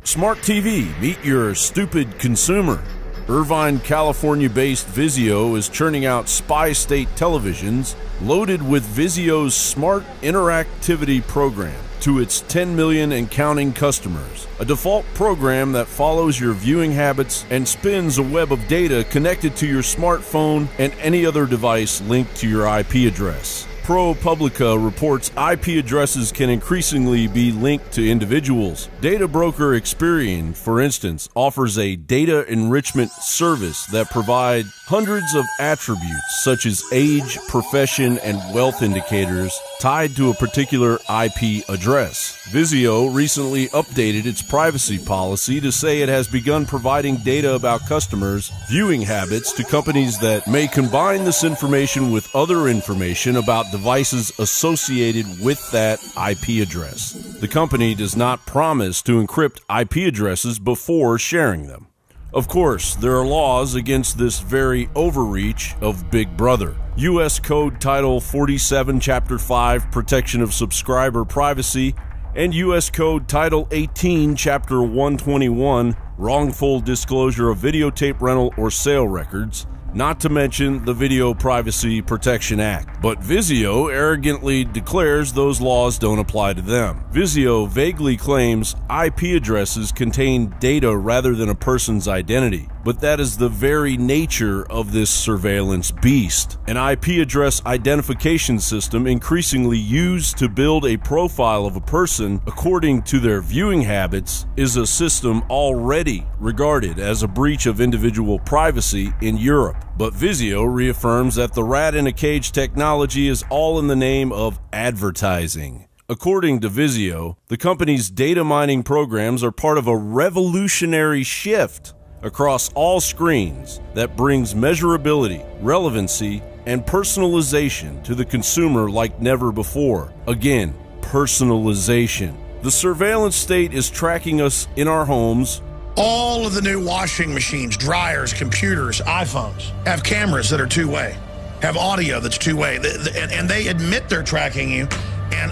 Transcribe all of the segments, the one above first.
Smart TV, meet your stupid consumer. Irvine, California-based Vizio is churning out spy state televisions loaded with Vizio's smart interactivity program to its 10 million and counting customers. A default program that follows your viewing habits and spins a web of data connected to your smartphone and any other device linked to your IP address. ProPublica reports IP addresses can increasingly be linked to individuals. Data broker Experian, for instance, offers a data enrichment service that provides hundreds of attributes such as age, profession, and wealth indicators tied to a particular IP address. Vizio recently updated its privacy policy to say it has begun providing data about customers' viewing habits to companies that may combine this information with other information about devices associated with that IP address. The company does not promise to encrypt IP addresses before sharing them. Of course, there are laws against this very overreach of Big Brother. U.S. Code Title 47, Chapter 5, Protection of Subscriber Privacy, and U.S. Code Title 18, Chapter 121, Wrongful Disclosure of Videotape Rental or Sale Records, not to mention the Video Privacy Protection Act. But Vizio arrogantly declares those laws don't apply to them. Vizio vaguely claims IP addresses contain data rather than a person's identity, but that is the very nature of this surveillance beast. An IP address identification system increasingly used to build a profile of a person according to their viewing habits is a system already regarded as a breach of individual privacy in Europe. But Vizio reaffirms that the rat-in-a-cage technology is all in the name of advertising. According to Vizio, the company's data mining programs are part of a revolutionary shift across all screens that brings measurability, relevancy, and personalization to the consumer like never before. Again, personalization. The surveillance state is tracking us in our homes. All of the new washing machines, dryers, computers, iPhones have cameras that are two-way, have audio that's two-way, and they admit they're tracking you. And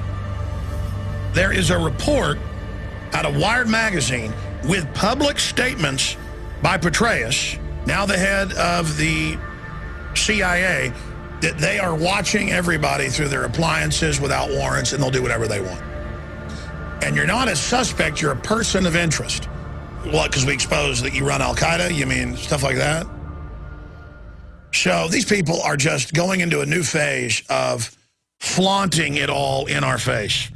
there is a report out of Wired magazine with public statements by Petraeus, now the head of the CIA, that they are watching everybody through their appliances without warrants, and they'll do whatever they want. And you're not a suspect, you're a person of interest. What, because we exposed that you run Al-Qaeda? You mean stuff like that? So these people are just going into a new phase of flaunting it all in our face.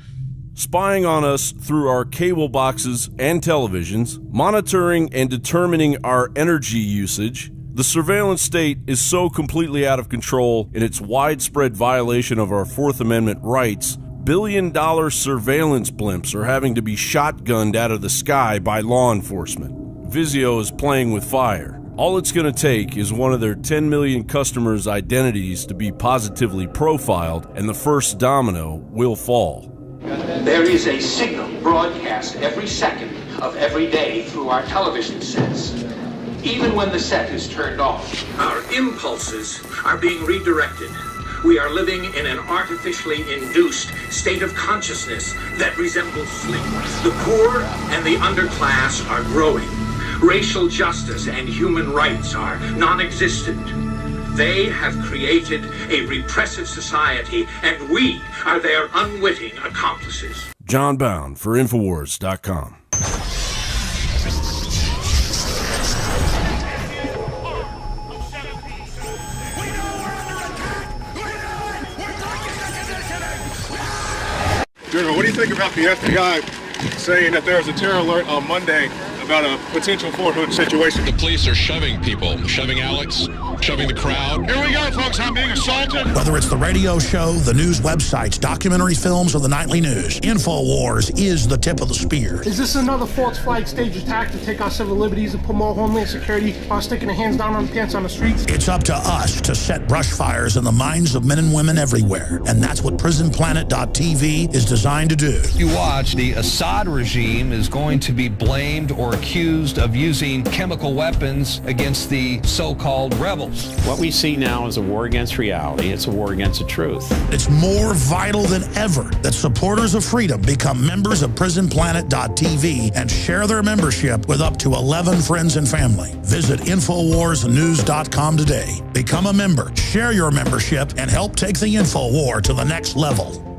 Spying on us through our cable boxes and televisions, monitoring and determining our energy usage. The surveillance state is so completely out of control in its widespread violation of our Fourth Amendment rights, billion-dollar surveillance blimps are having to be shotgunned out of the sky by law enforcement. Vizio is playing with fire. All it's going to take is one of their 10 million customers' identities to be positively profiled, and the first domino will fall. There is a signal broadcast every second of every day through our television sets, even when the set is turned off. Our impulses are being redirected. We are living in an artificially induced state of consciousness that resembles sleep. The poor and the underclass are growing. Racial justice and human rights are non-existent. They have created a repressive society, and we are their unwitting accomplices. John Bound for Infowars.com. General, what do you think about the FBI saying that there's a terror alert on Monday about a potential Fort Hood situation? The police are shoving people, shoving Alex, shoving the crowd. Here we go, folks. I'm being assaulted. Whether it's the radio show, the news websites, documentary films, or the nightly news, InfoWars is the tip of the spear. Is this another false flag stage attack to take our civil liberties and put more homeland security while sticking their hands down on the pants on the streets? It's up to us to set brush fires in the minds of men and women everywhere. And that's what PrisonPlanet.tv is designed to do. You watch, the Assad regime is going to be blamed or accused of using chemical weapons against the so-called rebels. What we see now is a war against reality. It's a war against the truth. It's more vital than ever that supporters of freedom become members of PrisonPlanet.tv and share their membership with up to 11 friends and family. Visit InfoWarsNews.com today. Become a member, share your membership, and help take the InfoWar to the next level.